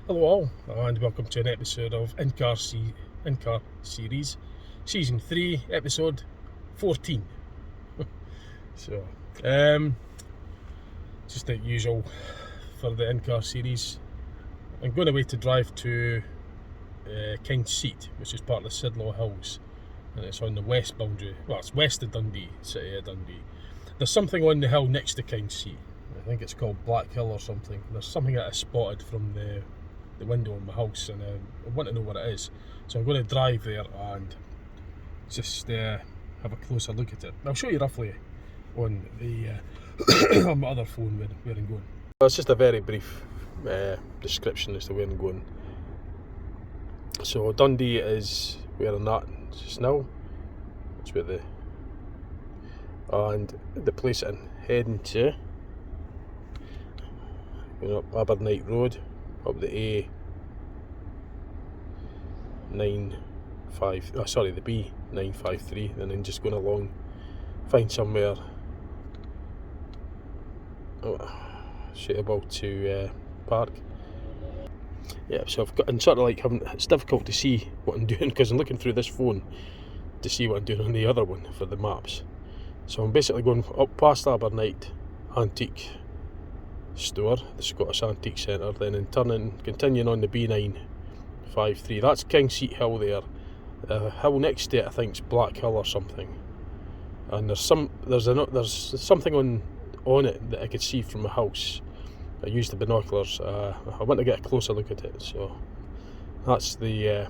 Hello all, and welcome to an episode of In-Car Series, Season 3, Episode 14. So, just like usual for the In-Car Series, I'm going away to drive to King's Seat, which is part of the Sidlaw Hills, and it's on the west boundary. Well, it's west of Dundee, city of Dundee. There's something on the hill next to King's Seat. I think it's called Blackhill or something. There's something that I spotted from the window of my house, and I want to know what it is. So I'm going to drive there and just have a closer look at it. I'll show you roughly on the on my other phone where I'm going. Well, it's just a very brief description as to where I'm going. So Dundee is where I'm at just now. That's where the place I'm heading to. Going up Abernight Road, up the the B953, and then just going along, find somewhere suitable to park. Yeah, so I'm sort of like it's difficult to see what I'm doing because I'm looking through this phone to see what I'm doing on the other one for the maps. So I'm basically going up past Abernight Antique Store, the Scottish Antique Centre, then continuing on the B953. That's King's Seat Hill there. The hill next to it I think is Blackhill or something. And there's something on it that I could see from my house. I used the binoculars. I want to get a closer look at it. So that's the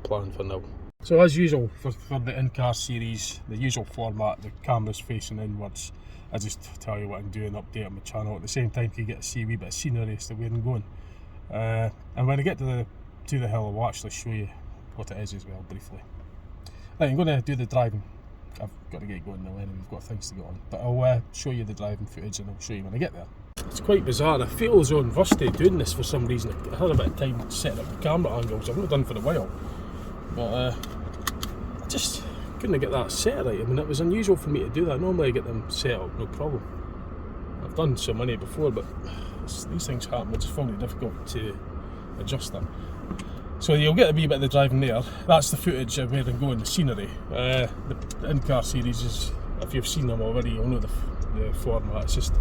plan for now. So as usual for the in-car series, the usual format, the camera's facing inwards. I just tell you what I'm doing, update on my channel. At the same time, you get to see a wee bit of scenery as to where I'm going. And when I get to the hill, I'll actually show you what it is as well, briefly. Right, I'm going to do the driving. I've got to get going now anyway, we've got things to get on. But I'll show you the driving footage and I'll show you when I get there. It's quite bizarre. I feel as though I'm rusty doing this for some reason. I had a bit of time setting up the camera angles. I've not done for a while. But I just couldn't get that set right. I mean, it was unusual for me to do that. Normally I get them set up, no problem. I've done so many before, but these things happen. I just found it difficult to adjust them. So you'll get a wee bit of the driving there. That's the footage of where I'm going, the scenery. The in-car series is, if you've seen them already, you'll know the format. It's just,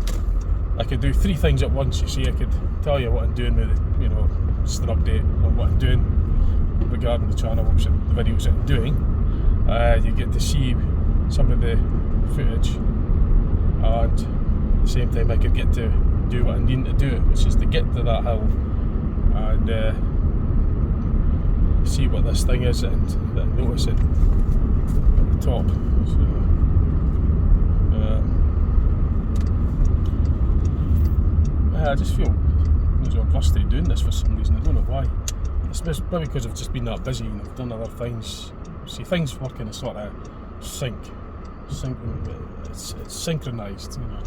I could do 3 things at once, you see. I could tell you what I'm doing with it, you know, just an update on what I'm doing regarding the channel, the videos that I'm doing. You get to see some of the footage, and at the same time I could get to do what I need to do, which is to get to that hill and see what this thing is and notice it at the top. So I just feel I'm rusty doing this for some reason. I don't know why. It's maybe because I've just been that busy and I've done other things. See, things work in a sort of sync. It's synchronised, you know.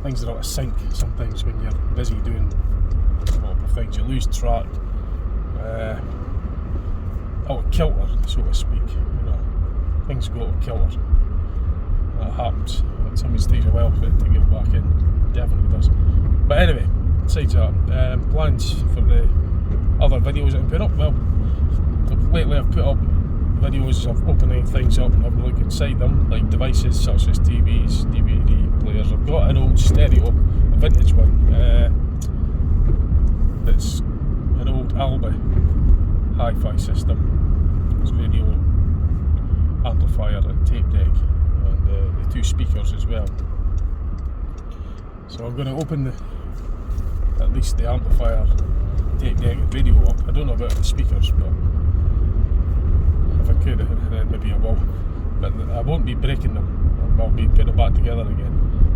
Things are out of sync sometimes when you're busy doing multiple things. You lose track, out of kilter, so to speak. You know, things go out of kilter. That happens. It sometimes takes a while for it to get back in. It definitely does. But anyway, besides that, plans for the other videos that I put up. Well, lately I've put up videos of opening things up and having a look inside them, like devices such as TVs, DVD players. I've got an old stereo, a vintage one, that's an old Alba hi-fi system. It's radio amplifier and tape deck, and the 2 speakers as well. So I'm going to open at least the amplifier, tape deck and radio up. I don't know about the speakers, but if I could, then maybe I will. But I won't be breaking them. I'll be putting them back together again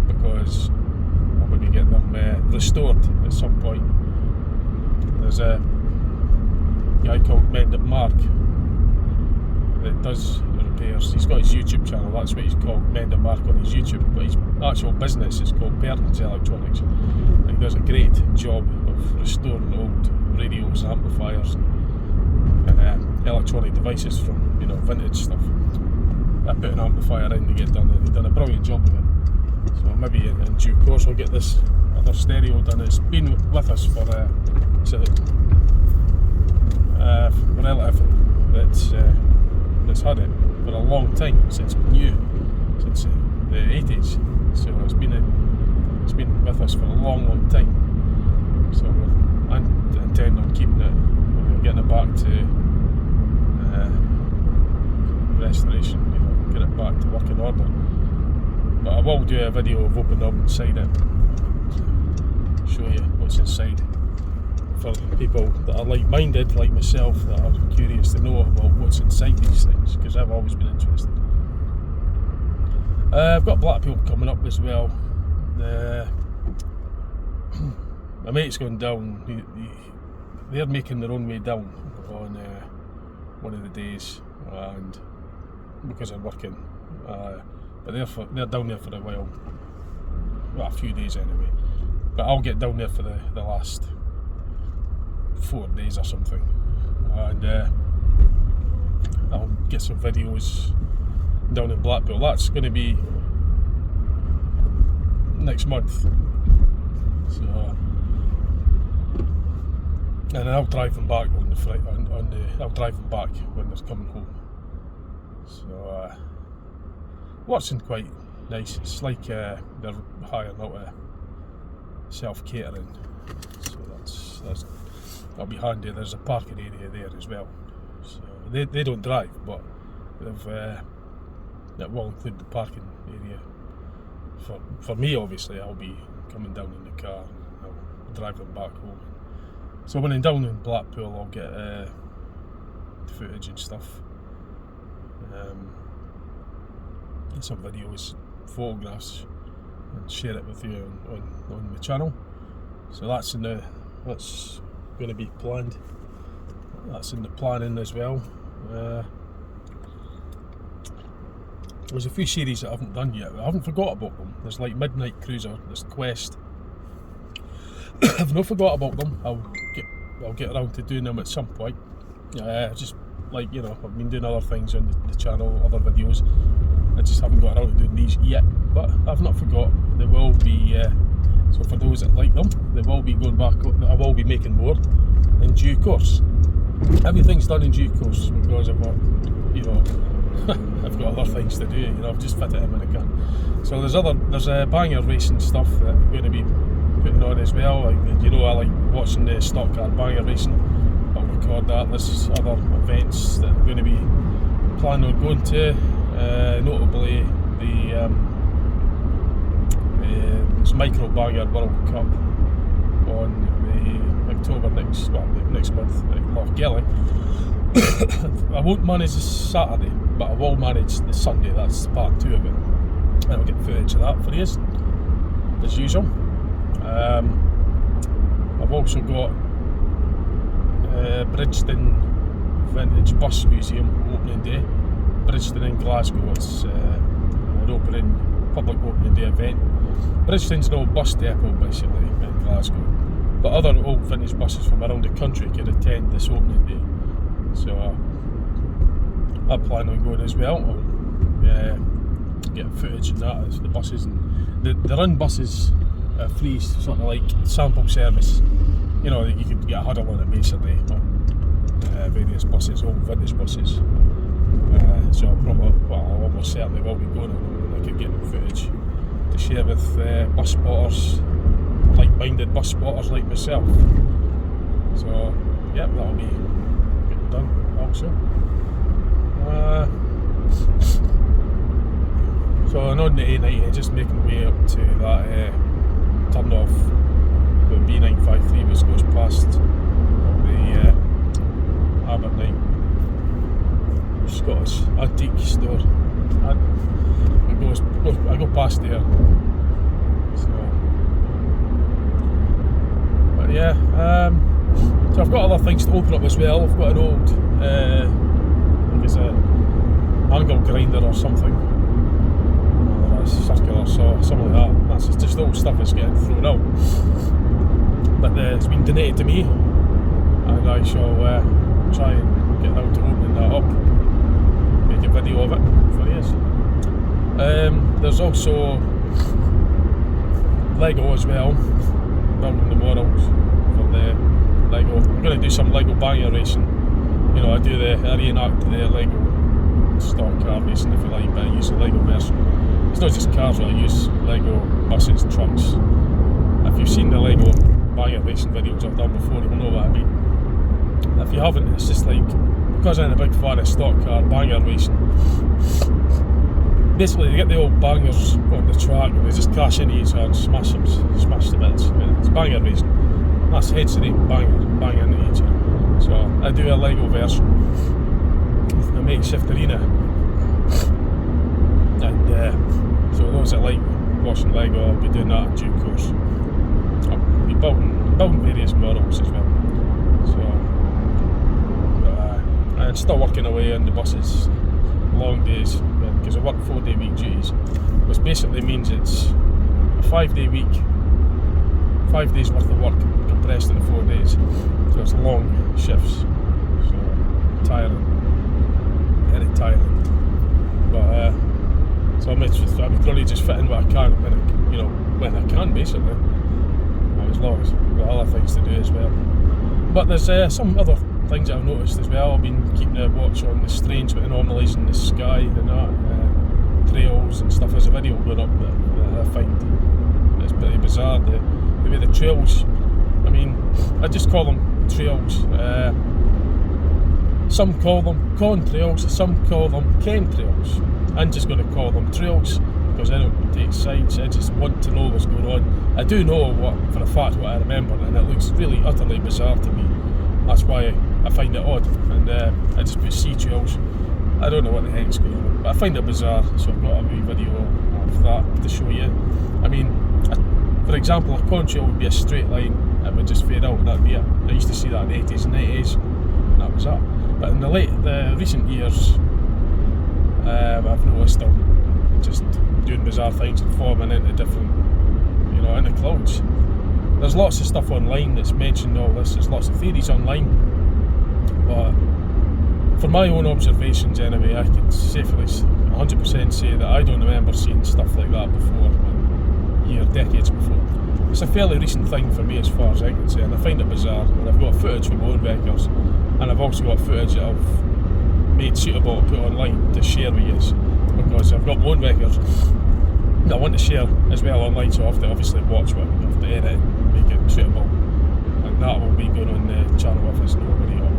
because I'll maybe get them restored at some point. There's a guy called Mark that does repairs. He's got his YouTube channel. That's what he's called, Mark on his YouTube. But his actual business is called Perkins Electronics. And he does a great job of restoring old radios, amplifiers, and electronic devices from, you know, vintage stuff. I put an amplifier in to get done, and he's done a brilliant job with it. So maybe in due course I'll get this other stereo done. It's been with us for a relative that's had it for a long time, since new, since the 80s. So it's been with us for a long time. So I intend on keeping it, getting it back to restoration, get it back to working order. But I will do a video of opening up inside it, show you what's inside, for people that are like-minded like myself, that are curious to know about what's inside these things, because I've always been interested. I've got Blackhill coming up as well. My mate's going down. They're making their own way down on one of the days, and because I'm working, but they're down there for a while, well, a few days anyway. But I'll get down there for the last 4 days or something, and I'll get some videos down in Blackhill. That's going to be next month. So, and then I'll drive them back on the I'll drive them back when they're coming home. So working quite nice. It's like they're hiring out a self-catering, so that'll be handy. There's a parking area there as well, so they don't drive, but that will include the parking area for me. Obviously I'll be coming down in the car, and I'll drive them back home. So when I'm down in Blackhill, I'll get footage and stuff, get some videos, photographs, and share it with you on the channel. So that's going to be planned. That's in the planning as well. There's a few series that I haven't done yet. I haven't forgot about them. There's like Midnight Cruiser, there's Quest. I've not forgot about them. I'll get around to doing them at some point. Just like, I've been doing other things on the channel, other videos. I just haven't got around to doing these yet. But I've not forgot. There will be. So for those that like them, they will be going back. I will be making more in due course. Everything's done in due course because I've got, I've got other things to do. I've just fit it in when I can. So there's a banger racing stuff that I'm going to be putting on as well. I like watching the stock car banger racing. I'll record that. There's other events that I'm going to be planning on going to, notably this Micro Banger World Cup on the October next month at Blackhill. I won't manage this Saturday, but I will manage the Sunday. That's part 2 of it, and I'll get footage of that for you as usual. I've also got Bridgeton Vintage Bus Museum opening day. Bridgeton in Glasgow. It's an public opening day event. Bridgeton's an old bus depot basically in Glasgow, but other old vintage buses from around the country can attend this opening day. So I plan on going as well. Get footage of that as the buses, and they run buses free, sort of like sample service. That you could get a huddle on it basically on various buses, old vintage buses. So I'll almost certainly will be going on, and I could get footage to share with bus spotters, like-minded bus spotters like myself. So yeah, that'll be getting done also. So on the A90, just making my way up to that turn off the B953 which goes past the Aberdeen Scottish antique store. I go past there. So, but yeah, so I've got other things to open up as well. I've got an old, I think it's a angle grinder or something, or a circular saw, something like that. That's just old stuff that's getting thrown out. But it's been donated to me, and I shall try and get around to opening that up, make a video of it for you. There's also Lego as well, building the models for the Lego. I'm going to do some Lego banger racing. You know, I reenact the Lego stock car racing if you like, but I use the Lego version. It's not just cars, I use Lego buses, trucks. If you've seen the Lego banger racing videos I've done before, you'll know what I mean. If you haven't, it's just like, because I'm a big fan of stock car banger racing, basically they get the old bangers on the track and they just crash into each other and smash to bits. It's banger racing. That's hence the name, banger, bang into each other. So I do a Lego version with my makeshift arena. And so those that like watching Lego, I'll be doing that in due course. I'll be building various models as well. So I'm still working away on the buses, long days, because I work 4-day week duties, which basically means it's a 5-day week, 5 days worth of work compressed into 4 days. So it's long shifts, so tiring, very tiring. But so I'm currently just fitting what I can when I can, basically, as long as I've got other things to do as well. But there's some other things I've noticed as well. I've been keeping a watch on the strange anomalies in the sky and that, trails and stuff. There's a video going up that I find it's pretty bizarre, the way the trails, I mean, I just call them trails. Some call them contrails, some call them chemtrails. I'm just going to call them trails because I don't take sides. I just want to know what's going on. I do know for a fact what I remember, and it looks really utterly bizarre to me. That's why I find it odd, and I just put sea trails. I don't know what the heck's going on, but I find it bizarre, so I've got a wee video of that to show you. I mean, for example, a contrail would be a straight line, it would just fade out and that'd be it. I used to see that in the 80s and 90s, and that was that. But in the recent years, I've noticed them just doing bizarre things and forming into different, into clouds. There's lots of stuff online that's mentioned all this, there's lots of theories online, but for my own observations anyway, I can safely 100% say that I don't remember seeing stuff like that before, decades before. It's a fairly recent thing for me as far as I can say, and I find it bizarre. And I've got footage from my own vehicles, and I've also got footage that I've made suitable to put online to share with you, because I've got my own vehicles that I want to share as well online, so I have to obviously watch what I have to edit and make it suitable, and that will be going on the channel if it's not already up.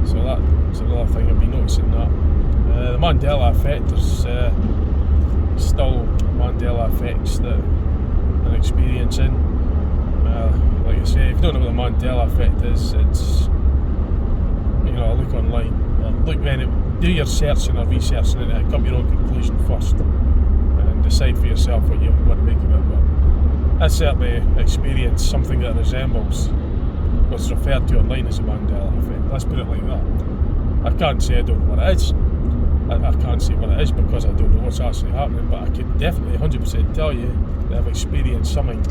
So that's another thing I've been noticing that. The Mandela effect, there's still Mandela effects that I'm experiencing. Like I say, if you don't know what the Mandela effect is, it's, look online, do your searching or researching into it, come to your own conclusion first, and decide for yourself what you want to make of it. But I certainly experienced something that resembles what's referred to online as a Mandela effect. Let's put it like that. I can't say I don't know what it is. I can't say what it is because I don't know what's actually happening, but I can definitely 100% tell you that I've experienced something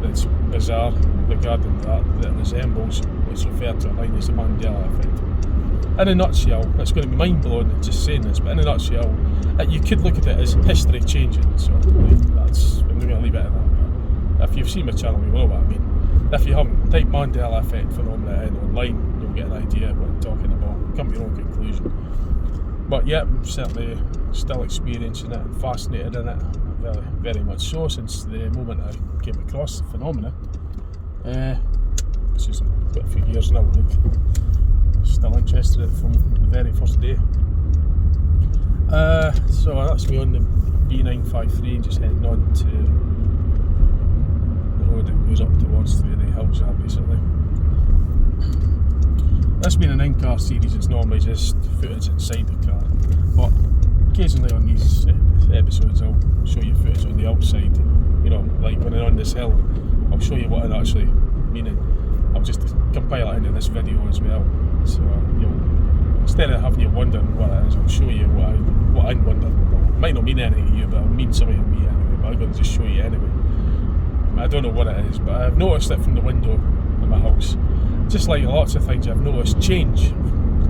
that's bizarre regarding that resembles what's referred to online as the Mandela effect. In a nutshell, it's going to be mind-blowing just saying this, but in a nutshell, you could look at it as history changing, so I'm going to leave it at that. But if you've seen my channel, you know what I mean. If you haven't, type Mandela effect phenomena in online, you'll get an idea of what I'm talking about, come to your own conclusion. But yeah, I'm certainly still experiencing it and fascinated in it, very, very much so, since the moment I came across the phenomena, which is quite a few years now, still interested in it from the very first day. So that's me on the B953, just heading on to the road that goes up towards where the hills are, basically. This being an in-car series, it's normally just footage inside the car, but occasionally on these episodes I'll show you footage on the outside, like when I'm on this hill, I'll show you what I'm actually meaning. I'll just compile it into this video as well, so instead of having you wondering what it is, I'll show you what I'm wondering about. It might not mean anything to you, but it'll mean something to me anyway, but I'm going to just show you anyway. I don't know what it is, but I've noticed it from the window in my house. Just like lots of things I've noticed change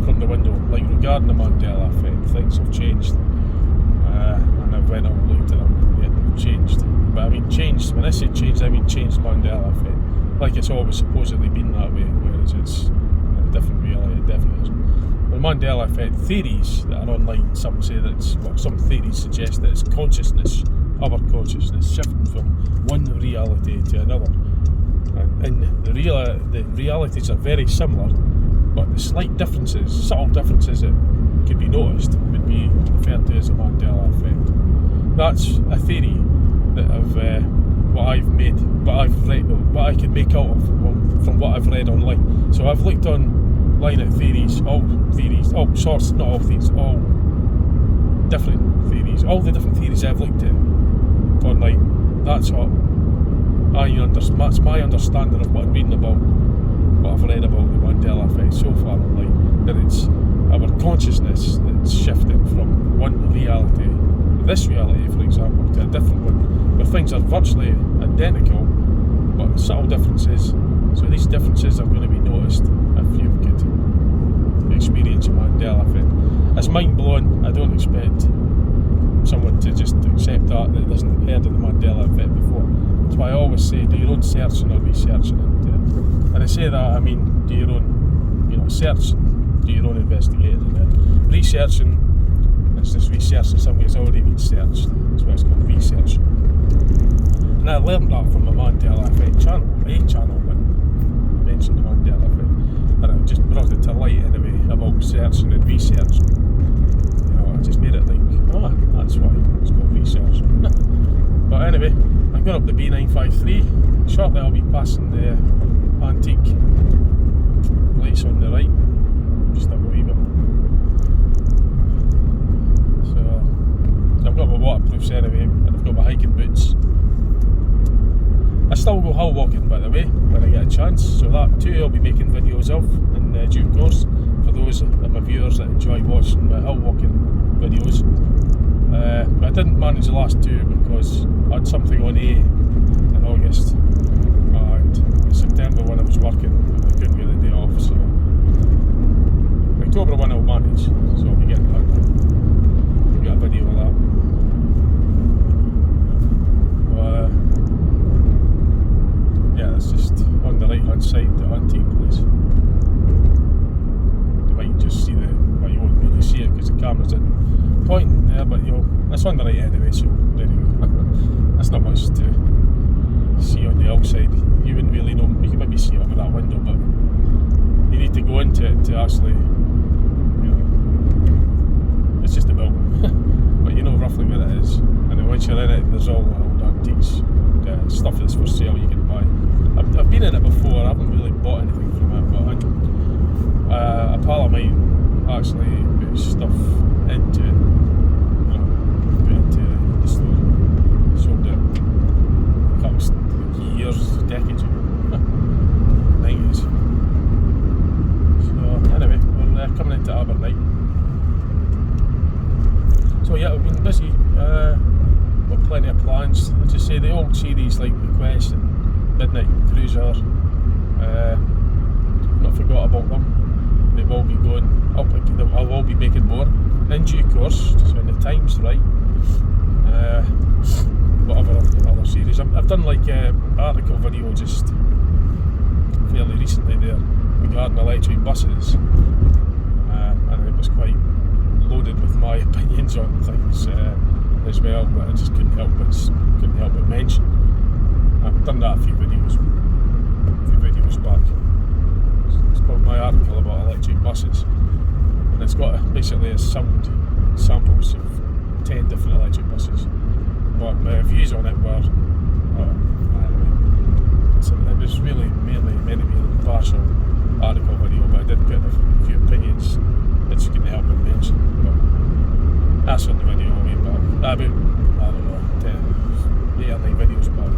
from the window, like regarding the Mandela effect, things have changed, and I've went up and looked at them. changed. When I say changed, I mean changed Mandela effect. Like it's always supposedly been that way, whereas it's a different reality, it definitely isn't. The Mandela effect theories that are online, some say that some theories suggest that it's consciousness, our consciousness, shifting from one reality to another. And the realities are very similar, but the slight differences, subtle differences that could be noticed would be referred to as a Mandela effect. That's a theory that what I've read, what I can make out of from what I've read online. So I've looked online at all different theories, all the different theories I've looked at online. That's my understanding of what I'm reading about, what I've read about the Mandela effect so far online, that it's our consciousness that's shifting from one reality, this reality for example, to a different one, where things are virtually identical, but subtle differences. So these differences are going to be noticed if you could experience a Mandela effect. It's mind-blowing. I don't expect someone to just accept that hasn't heard of the Mandela effect before. That's why I always say do your own searching or researching into it. And I say that, I mean do your own, search, do your own investigating. Researching, it's just researching something that's already been searched. That's why it's called research. And I learned that from the Mandela effect channel, a channel that mentioned the Mandela effect. And I just brought it to light anyway about searching and researching. I just made it like, that's why it's called research. But anyway, I'm going up the B953. Shortly I'll be passing the antique place on the right, just up a wee bit. So I've got my waterproofs anyway, and I've got my hiking boots. I still go hill walking, by the way, when I get a chance, so that too I'll be making videos of in due course for those of my viewers that enjoy watching my hill walking videos. I didn't manage the last two because I had something on A in August, and in September when I was working I couldn't get the day off, so October when I'll manage, so I'll be getting that done. I'll get a video of that. Yeah, it's just on the right hand side, the antique place. You might just see well, you won't really see it because the camera's in pointing there, but it's on the right anyway, so there you go. That's not much to see on the outside. You wouldn't really know, you can maybe see it over that window, but you need to go into it to actually, it's just a building. But you know roughly where it is, and then once you're in it, there's all the old antiques, stuff that's for sale you can buy. I've been in it before, I haven't really bought anything from it, but a pal of mine actually put stuff into it, the store, sold it a couple years, decades ago, 90s. So anyway, we're coming into Abernnight. So yeah, we've been busy, got plenty of plans. As I say, the old series like The Quest and Midnight Cruiser, not forgot about them. They will be going up, I will be making more in due course, just when the time's right. Whatever other series. I've done like an article video just fairly recently there regarding electric buses, and it was quite loaded with my opinions on things as well, but I just couldn't help but mention. I've done that a few videos back. It's called my article about electric buses, and it's got basically a sound samples of 10 different electric buses. But my views on it were, it was really mainly meant to be an impartial article video, but I did put a few opinions that you couldn't help but mention. But that's on the video way back. About, I don't know, 8 or 9 videos back.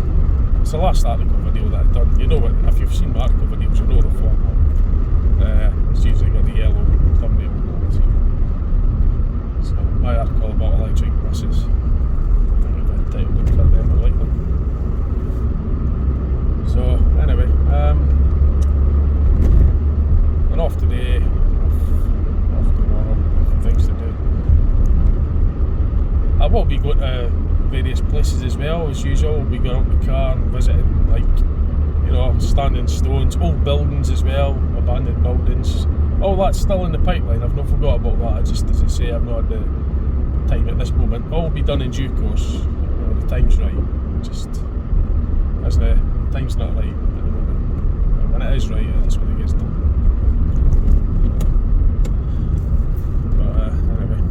It's the last article video that I've done. You know what, if you've seen my article videos, you know the format. It's usually got the yellow thumbnail and all that. So my article about electric buses. I think I've titled it for them likely. So anyway, I'm off today, off tomorrow, things to do. I will be going to various places as well, as usual. We'll be going out in the car and visiting, like, you know, standing stones, old buildings as well, abandoned buildings. All that's still in the pipeline. I've not forgot about that. Just as I say, I've not had the time at this moment. All will be done in due course when the time's right. Just as the time's not right at the moment. But when it is right, that's when it gets done. But anyway,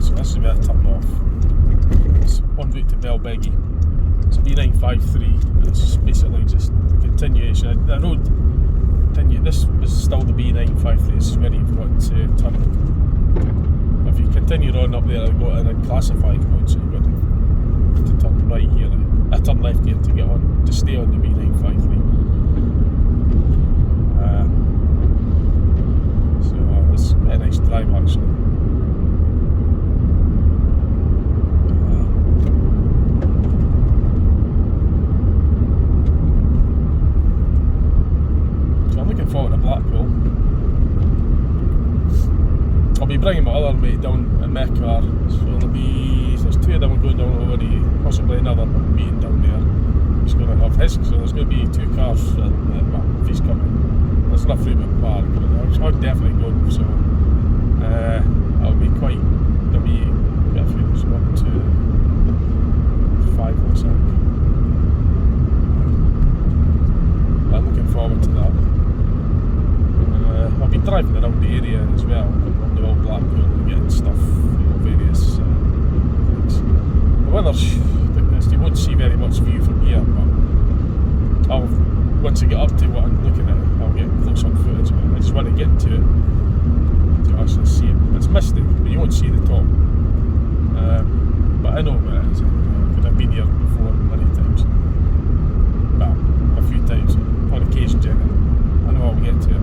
so this is where I turned off. It's one route to Belbeggy. It's B953. It's basically just a continuation. The road continue. This was still the B953. This is where you've got to turn. If you continue on up there, I've got an unclassified road, so you've got to turn right here. Turn left here to get on, to stay on the B953. So it's quite a nice drive actually. Forward to Blackhill. I'll be bringing my other mate down in my car, so there's two of them going down already, possibly another meeting down there. He's going to have his, so there's going to be two cars, well, if he's coming. There's enough room at the park, but I'll definitely go, so I'll be quite, there'll be quite a few, so 1, 2, 5 looks like. I'm looking forward to that. I'll be driving around the area as well, around the old Blackhill and getting stuff, you know, various things. The weather's, you won't see very much view from here, but once I get up to what I'm looking at, I'll get close-up footage of it. I just want to get to it to actually see it. It's misty, but you won't see the top. But I know where it is, because I've been here before many times. Well, a few times, on occasion generally. I know I'll get to it.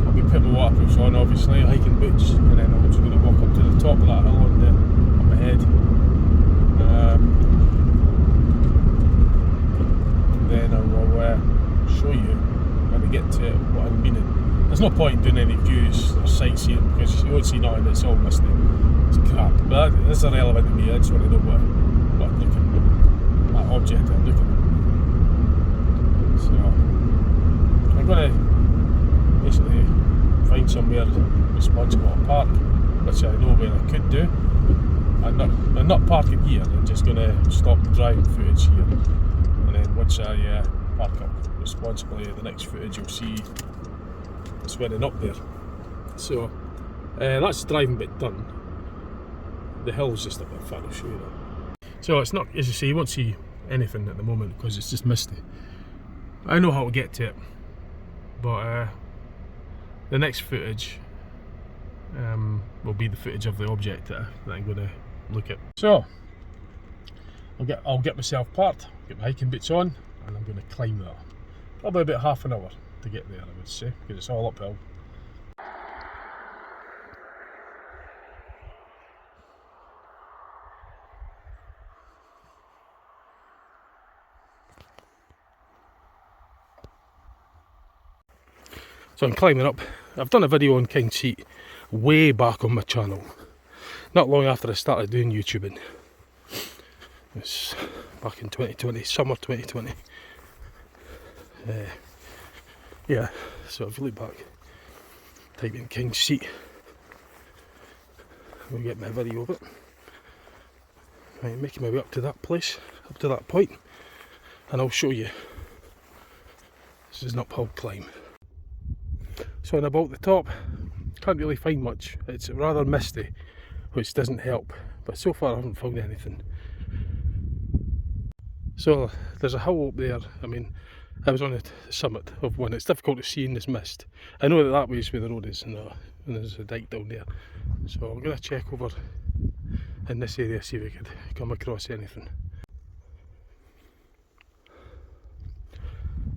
I'll be putting my waterproofs on, obviously, hiking boots, and then I'm just going to walk up to the top of that hill on my head. Then I will show you when I get to what I'm meaning. There's no point doing any views or sightseeing because you won't see nothing, it's all misty. It's crap, but that's irrelevant to me. I just want to know what I'm looking at, that object I'm looking at. So I'm going to basically find somewhere responsible to park, which I know where I could do. I'm not parking here, I'm just going to stop the driving footage here, and then once I park up responsibly, the next footage you'll see swinging up there. So that's the driving bit done. The hill's just a bit far, I'll show you that. So it's not, as you say, you won't see anything at the moment because it's just misty. I know how to get to it, but the next footage will be the footage of the object that I'm going to look at. So I'll get myself parked, get my hiking boots on, and I'm going to climb that. Probably about half an hour to get there, I would say, because it's all uphill. So I'm climbing up. I've done a video on King's Seat way back on my channel, not long after I started doing YouTubing. It's back in 2020, summer 2020. Yeah, so if you look back, type in King's Seat, we'll get my video of it. Right, making my way up to that place, up to that point, and I'll show you. This is an uphill climb. So on about the top, can't really find much. It's rather misty, which doesn't help, but so far I haven't found anything. So there's a hill up there. I mean, I was on the summit of one. It's difficult to see in this mist. I know that way is where the road is, and there's a dike down there. So I'm going to check over in this area, see if we could come across anything.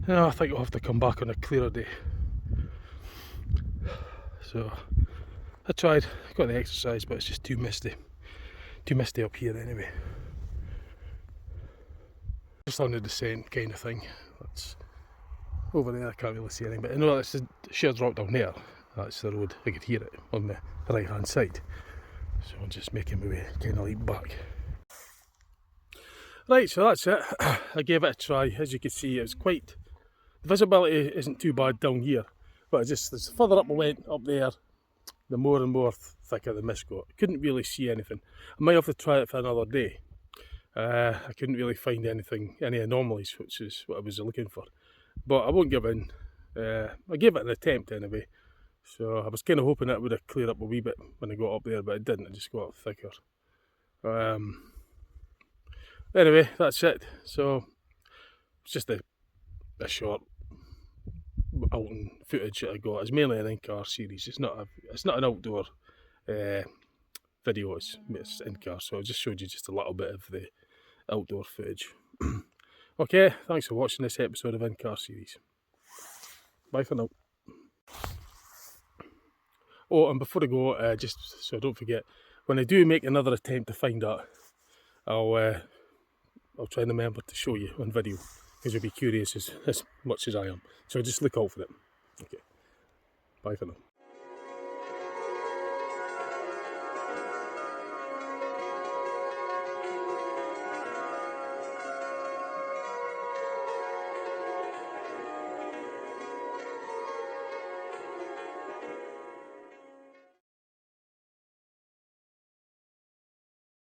I think I'll have to come back on a clearer day. So I tried, got the exercise, but it's just too misty up here anyway. Just on the descent kind of thing. That's over there, I can't really see anything, but I know that's the sheer drop down there. That's the road, I could hear it on the right hand side. So I'm just making my way kind of like back. Right, so that's it. I gave it a try. As you can see, it's quite, the visibility isn't too bad down here, but just the further up I went up there, the more and more thicker the mist got. Couldn't really see anything. I might have to try it for another day. I couldn't really find anything, any anomalies, which is what I was looking for. But I won't give in. I gave it an attempt anyway. So I was kind of hoping it would have cleared up a wee bit when I got up there, but it didn't. It just got thicker. Anyway, that's it. So it's just a short outing footage that I got. It's mainly an in-car series. It's not an outdoor video. It's in-car. So I just showed you just a little bit of the outdoor footage. Okay, thanks for watching this episode of In-Car Series. Bye for now. Oh, and before I go, just so I don't forget, when I do make another attempt to find that, I'll try and remember to show you on video, because you'll be curious as much as I am. So just look out for it. Okay, bye for now.